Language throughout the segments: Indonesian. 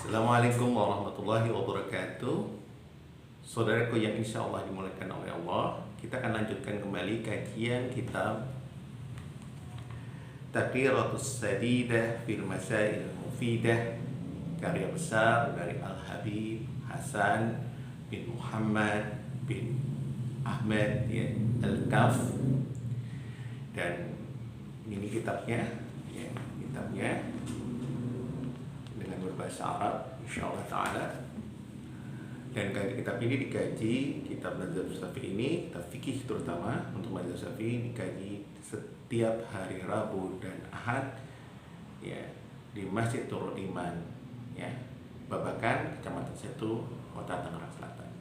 Assalamualaikum warahmatullahi wabarakatuh. Saudaraku yang insya Allah dimuliakan oleh Allah, kita akan lanjutkan kembali kajian kitab Taqriratus Sadidah fil Masail Mufidah, karya besar dari Al-Habib Hasan bin Muhammad bin Ahmad Al-Kaf. Dan ini kitabnya dengan berbahasa Arab insyaallah ta'ala. Dan kitab ini dikaji, kitab Mazhab Syafi'i ini, kitab fikih terutama untuk Mazhab Syafi'i dikaji setiap hari Rabu dan Ahad ya, di Masjid Nurul Iman ya, Babakan, Kecamatan Setu, Kota Tangerang Selatan.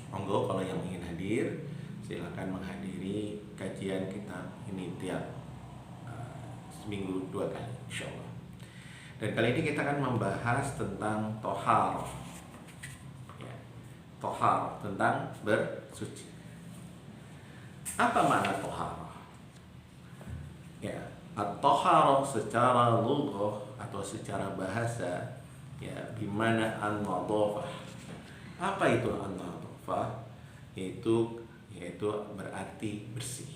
Monggo kalau yang ingin hadir silakan menghadiri kajian kitab ini tiap seminggu 2 kali insyaallah. Dan kali ini kita akan membahas tentang tohar ya, tohar, tentang bersuci. Apa makna tohar? Ya, at-tohar secara lughah atau secara bahasa ya, bimana an-nadhafah. Apa itu an-nadhafah? Yaitu berarti bersih.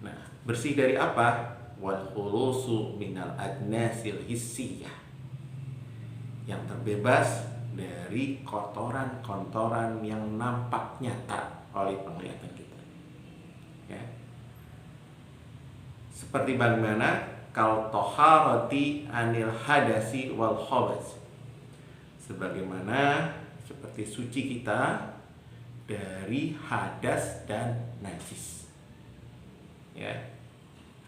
Nah, bersih dari apa? Wal khulusu minal adnasil hissiyah, yang terbebas dari kotoran-kotoran yang nampak nyata oleh penglihatan kita ya. Seperti bagaimana kal toharati anil hadasi wal khabas, sebagaimana seperti suci kita dari hadas dan najis ya,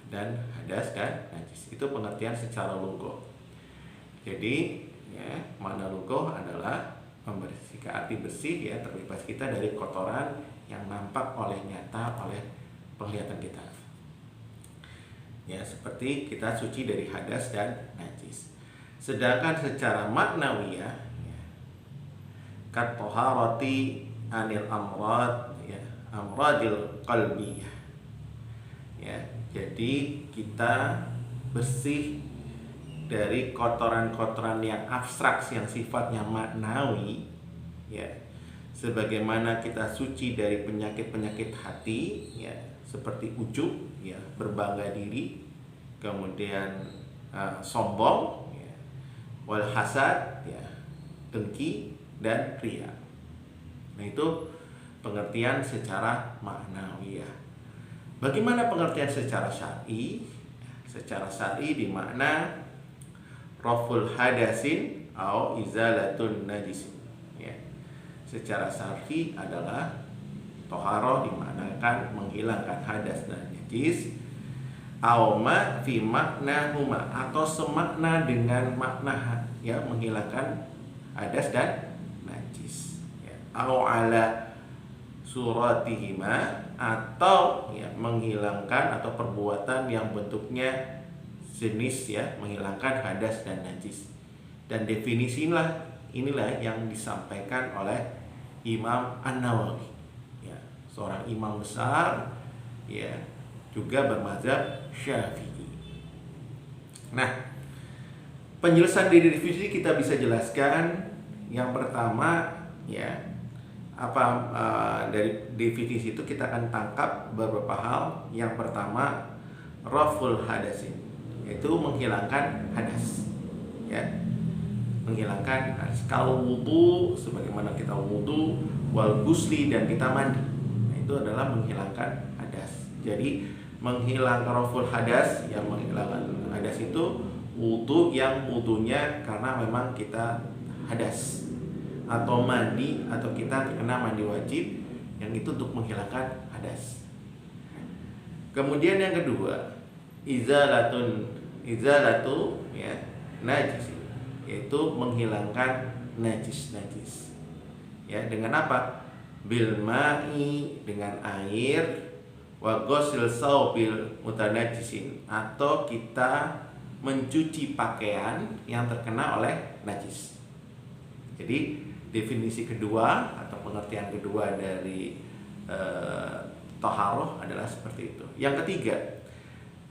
dan hadas dan najis. Itu pengertian secara lughah. Jadi ya, makna lughah adalah membersihkan, arti bersih ya, terbebas kita dari kotoran yang nampak oleh nyata oleh penglihatan kita ya, seperti kita suci dari hadas dan najis. Sedangkan secara maknawiyah ya, kat toharati anil amrad ya, amradil qalbiyah ya, jadi kita bersih dari kotoran-kotoran yang abstrak, yang sifatnya maknawi ya, sebagaimana kita suci dari penyakit-penyakit hati ya, seperti ujub ya, berbangga diri, kemudian sombong ya, wal hasad ya, dengki dan riya. Nah, itu pengertian secara maknawiyah. Bagaimana pengertian secara syar'i? Secara syar'i dimakna raful hadasin atau izalatun najis ya. Secara syar'i adalah toharoh dimaknakan menghilangkan hadas dan najis, au ma fi makna huma, atau semakna dengan makna ya, menghilangkan hadas dan najis ya, au ala suratihima, atau ya, menghilangkan atau perbuatan yang bentuknya jenis ya, menghilangkan hadas dan najis. Dan definisi inilah yang disampaikan oleh Imam An-Nawawi ya, seorang imam besar ya, juga bermazhab Syafi'i. Nah, penjelasan dari definisi kita bisa jelaskan. Yang pertama ya, dari definisi itu kita akan tangkap beberapa hal. Yang pertama, raful hadasin, yaitu menghilangkan hadas ya, menghilangkan hadas. Kalau wudu, sebagaimana kita wudu, wal gusli, dan kita mandi, nah, itu adalah menghilangkan hadas. Jadi menghilangkan raful hadas, yang menghilangkan hadas itu wudu yang wudunya karena memang kita hadas, atau mandi, atau kita terkena mandi wajib, yang itu untuk menghilangkan hadas. Kemudian yang kedua, izalatu ya, najis, yaitu menghilangkan najis ya, dengan apa? Bil ma'i, dengan air, wa ghusl saubil mutanajisin, atau kita mencuci pakaian yang terkena oleh najis. Jadi definisi kedua atau pengertian kedua dari taharoh adalah seperti itu. Yang ketiga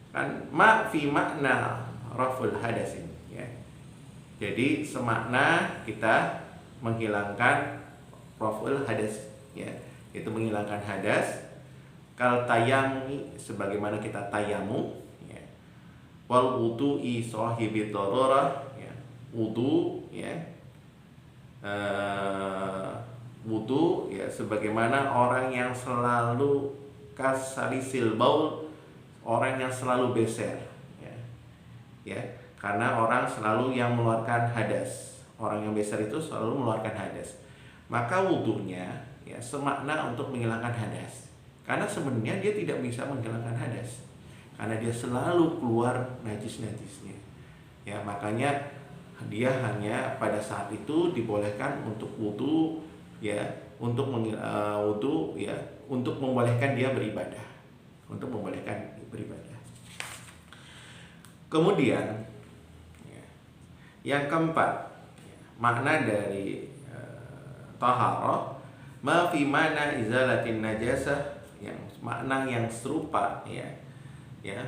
kan ma fi makna raful hadasin ya, Jadi semakna kita menghilangkan raf'ul hadas, ya, itu menghilangkan hadas. Kal tayammi, sebagaimana kita tayamum, ya. Wal wudu'i sahibi darurah, ya. Wudu, ya. Wudu, ya, sebagaimana orang yang selalu kasalisil baul, orang yang selalu beser, ya. Ya, karena orang selalu yang mengeluarkan hadas. Orang yang beser itu selalu mengeluarkan hadas. Maka wudunya, ya, semakna untuk menghilangkan hadas. Karena sebenarnya dia tidak bisa menghilangkan hadas, karena dia selalu keluar najis-najisnya. Ya, makanya dia hanya pada saat itu dibolehkan untuk wudu, ya, untuk wudu, ya, untuk membolehkan dia beribadah, untuk membolehkan beribadah. Kemudian, ya, yang keempat, ya, makna dari taharah, ma fi mana izalatin najasah, yang makna yang serupa, ya,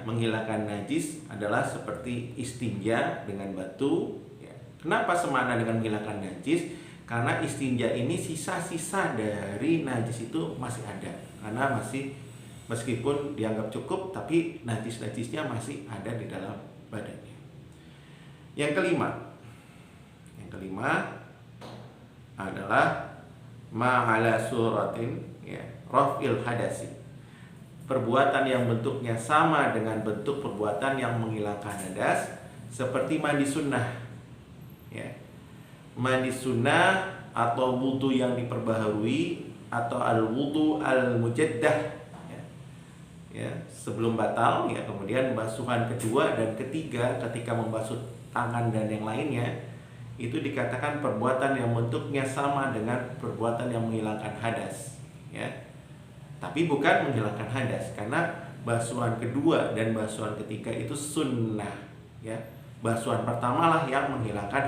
menghilangkan najis adalah seperti istinja dengan batu, ya. Kenapa semakna dengan menghilangkan najis? Karena istinja ini sisa-sisa dari najis itu masih ada, karena masih, meskipun dianggap cukup, tapi najis-najisnya masih ada di dalam badannya. Yang kelima adalah ma'ala suratin, ya, raf'il hadasi, perbuatan yang bentuknya sama dengan bentuk perbuatan yang menghilangkan hadas, seperti mandi sunnah, ya. Mandi sunnah atau wudu yang diperbaharui, atau al-wudu al-mujaddah, ya. Ya, sebelum batal, ya, kemudian basuhan kedua dan ketiga ketika membasuh tangan dan yang lainnya, itu dikatakan perbuatan yang bentuknya sama dengan perbuatan yang menghilangkan hadas, ya. Tapi bukan menghilangkan hadas, karena basuhan kedua dan basuhan ketiga itu sunnah, ya. Basuhan pertama lah yang menghilangkan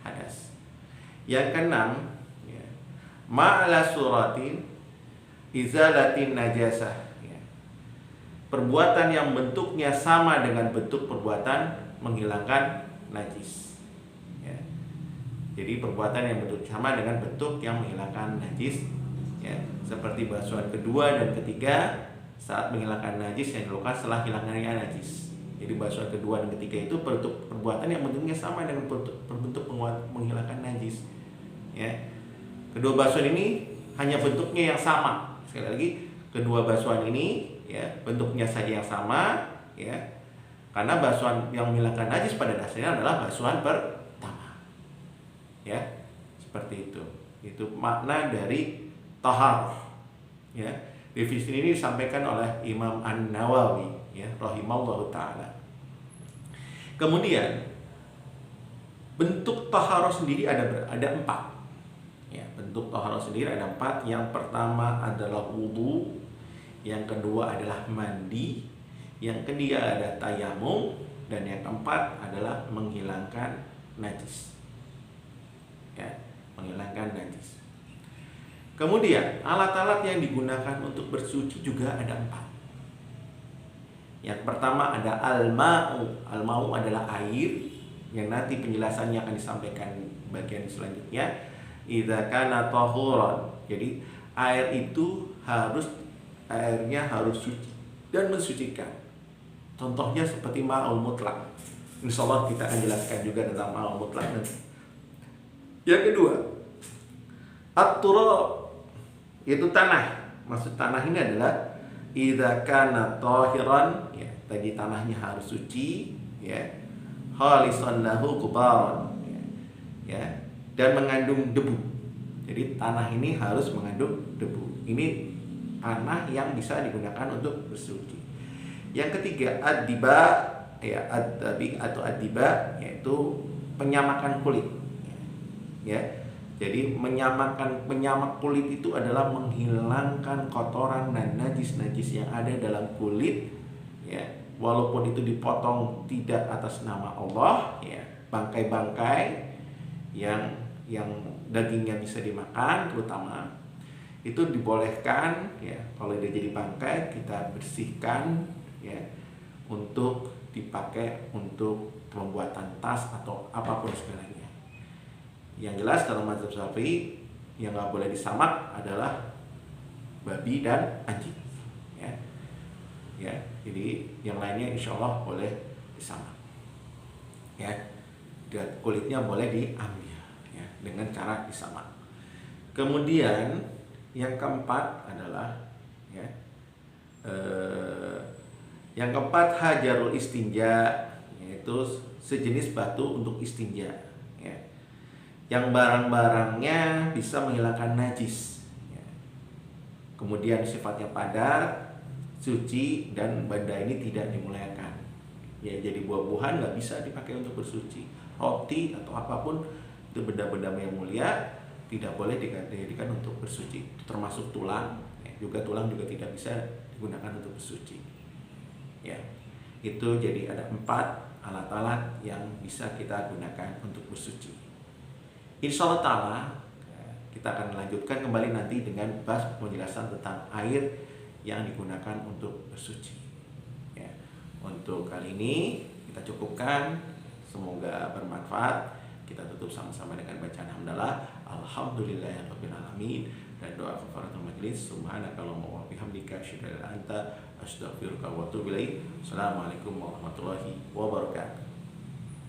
hadas. Yang keenam, ya, ma'ala suratin izalatin najasah, ya. Perbuatan yang bentuknya sama dengan bentuk perbuatan menghilangkan najis, ya. Jadi perbuatan yang bentuk sama dengan bentuk yang menghilangkan najis, ya, seperti basuhan kedua dan ketiga saat menghilangkan najis yang dilakukan setelah hilangnya najis. Jadi basuhan kedua dan ketiga itu perbuatan yang bentuknya sama dengan bentuk menghilangkan najis, ya. Kedua basuhan ini hanya bentuknya yang sama. Sekali lagi, kedua basuhan ini, ya, bentuknya saja yang sama, ya. Karena basuhan yang menghilangkan najis pada dasarnya adalah basuhan pertama, ya. Seperti itu. Itu makna dari taharah, ya. Definisi ini disampaikan oleh Imam An-Nawawi, ya, rahimallahu taala. Kemudian bentuk taharah sendiri ada 4. Ya, bentuk taharah sendiri ada 4. Yang pertama adalah wudu, yang kedua adalah mandi, yang ketiga ada tayamum, dan yang keempat adalah menghilangkan najis. Ya, menghilangkan najis. Kemudian alat-alat yang digunakan untuk bersuci juga ada 4. Yang pertama ada al-ma'u. Al-ma'u adalah air, yang nanti penjelasannya akan disampaikan bagian selanjutnya. Idza kana tahuran. Jadi airnya harus suci dan mensucikan. Contohnya seperti ma'ul mutlak. Insyaallah kita akan jelaskan juga tentang ma'ul mutlak nanti. Yang kedua, at-turab, yaitu tanah. Maksud tanah ini adalah idza kana tahiran, ya, tadi tanahnya harus suci, ya, khalisan lahu qubaran, ya, dan mengandung debu. Jadi tanah ini harus mengandung debu. Ini tanah yang bisa digunakan untuk bersuci. Yang ketiga ad-diba, ya, ad-dabi atau ad-diba, yaitu penyamakan kulit, ya. Jadi penyamak kulit itu adalah menghilangkan kotoran dan najis-najis yang ada dalam kulit, ya. Walaupun itu dipotong tidak atas nama Allah, ya, bangkai-bangkai yang dagingnya bisa dimakan terutama, itu dibolehkan, ya, kalau dia jadi bangkai kita bersihkan, ya, untuk dipakai untuk pembuatan tas atau apapun segalanya. Yang jelas kalau mazhab Syafi'i yang nggak boleh disamak adalah babi dan anjing, ya. Ya, jadi yang lainnya insya Allah boleh disamak, ya. Dan kulitnya boleh diambil, ya, dengan cara disamak. Kemudian yang keempat adalah, ya, yang keempat hajarul istinja, yaitu sejenis batu untuk istinja, ya, yang barang-barangnya bisa menghilangkan najis, ya. Kemudian sifatnya padat, suci, dan benda ini tidak dimuliakan, ya. Jadi buah-buahan nggak bisa dipakai untuk bersuci, roti atau apapun itu benda-benda yang mulia tidak boleh dijadikan untuk bersuci, termasuk tulang, ya. Juga tulang juga tidak bisa digunakan untuk bersuci, ya. Itu jadi ada 4 alat-alat yang bisa kita gunakan untuk bersuci. Insya Allah ta'ala kita akan lanjutkan kembali nanti dengan bahas penjelasan tentang air yang digunakan untuk bersuci, ya. Untuk kali ini kita cukupkan, semoga bermanfaat. Kita tutup sama-sama dengan bacaan hamdalah alhamdulillahirabbil alamin dan doa kafaratul majelis subhanakallahumma wa bihamdika asyhadu an la ilaha illa anta astaghfiruka wa atubu ilaik. Assalamualaikum warahmatullahi wabarakatuh.